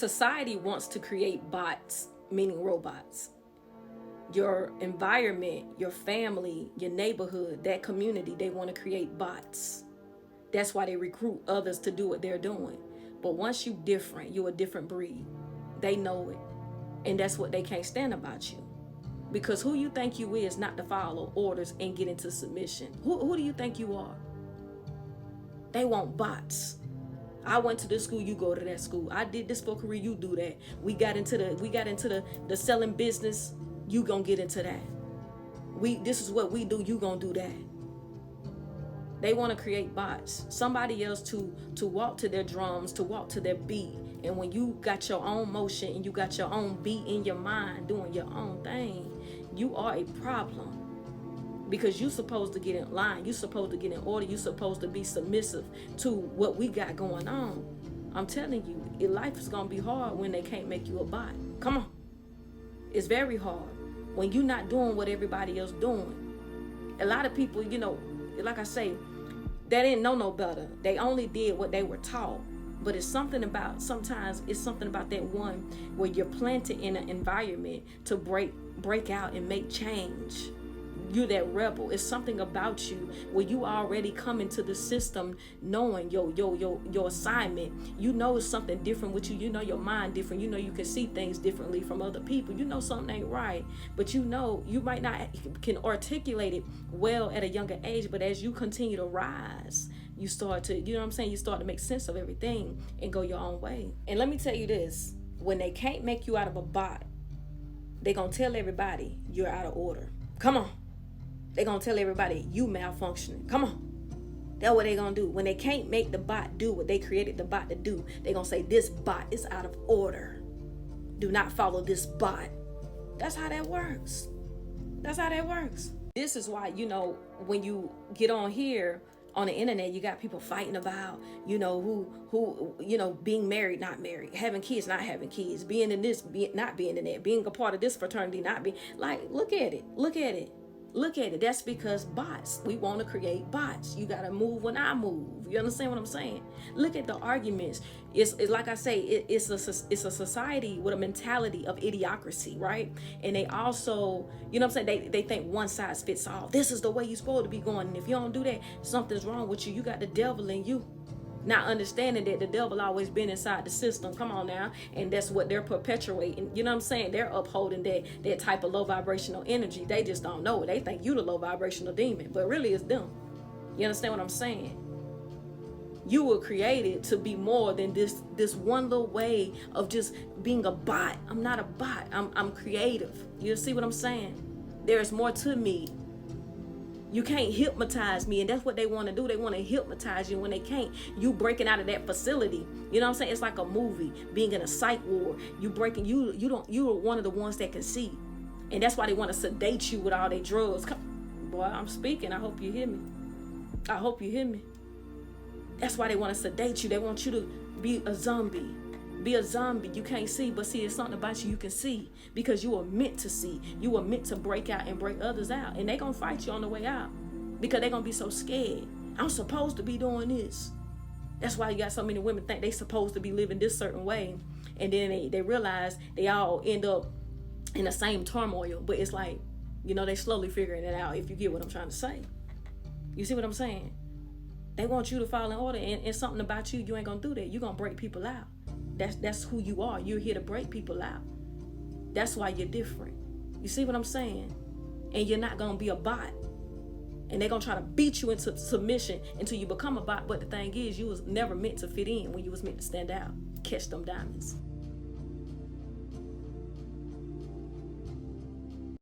Society wants to create bots, meaning robots. Your environment, your family, your neighborhood, that community, they want to create bots. That's why they recruit others to do what they're doing. But once you different, you're a different breed. They know it. And that's what they can't stand about you. Because who you think you is not to follow orders and get into submission. Who do you think you are? They want bots. I went to this school, you go to that school. I did this for career, you do that. We got into the selling business, you gonna get into that. This is what we do, you gonna do that. They want to create bots. Somebody else to walk to their drums, to walk to their beat. And when you got your own motion and you got your own beat in your mind doing your own thing, you are a problem. Because you're supposed to get in line. You're supposed to get in order. You're supposed to be submissive to what we got going on. I'm telling you, life is going to be hard when they can't make you a bot. Come on. It's very hard when you're not doing what everybody else doing. A lot of people, like I say, they didn't know no better. They only did what they were taught. But sometimes it's something about that one where you're planted in an environment to break out and make change. You're that rebel. It's something about you where you already come into the system knowing your assignment. You know it's something different with you. You know your mind different. You know you can see things differently from other people. You know something ain't right. But you know you might not can articulate it well at a younger age. But as you continue to rise, you start to, you start to make sense of everything and go your own way. And let me tell you this. When they can't make you out of a bot, they're going to tell everybody you're out of order. Come on. They're going to tell everybody you malfunctioning. Come on. That's what they're going to do. When they can't make the bot do what they created the bot to do, they're going to say this bot is out of order. Do not follow this bot. That's how that works. That's how that works. This is why, when you get on here on the internet, you got people fighting about, who being married, not married, having kids, not having kids, being in this, not being in that, being a part of this fraternity, not being, look at it. That's because bots. We want to create bots. You got to move when I move. You understand what I'm saying? Look at the arguments. It's like I say, it's a society with a mentality of idiocracy, right? And they also, they think one size fits all. This is the way you're supposed to be going. And if you don't do that, something's wrong with you. You got the devil in you. Not understanding that the devil always been inside the system. Come on now. And that's what they're perpetuating. You know what I'm saying? They're upholding that type of low vibrational energy. They just don't know it. They think you the low vibrational demon. But really it's them. You understand what I'm saying? You were created to be more than this one little way of just being a bot. I'm not a bot. I'm creative. You see what I'm saying? There's more to me. You can't hypnotize me, and that's what they want to do. They want to hypnotize you. When they can't, you breaking out of that facility. You know what I'm saying? It's like a movie, being in a psych ward. You are one of the ones that can see. And that's why they want to sedate you with all their drugs. Boy, I'm speaking. I hope you hear me. That's why they want to sedate you. They want you to be a zombie. Be a zombie. You can't see, but see, it's something about you can see, because you are meant to see. You are meant to break out and break others out, and they're gonna fight you on the way out because they're gonna be so scared. I'm supposed to be doing this. That's why you got so many women think they supposed to be living this certain way, and then they realize they all end up in the same turmoil. But it's like, they slowly figuring it out, if you get what I'm trying to say. You see what I'm saying? They want you to fall in order, and something about you ain't gonna do that. You're gonna break people out. That's who you are. You're here to break people out. That's why you're different. You see what I'm saying? And you're not gonna be a bot. And they're gonna try to beat you into submission until you become a bot. But the thing is, you was never meant to fit in when you was meant to stand out. Catch them diamonds.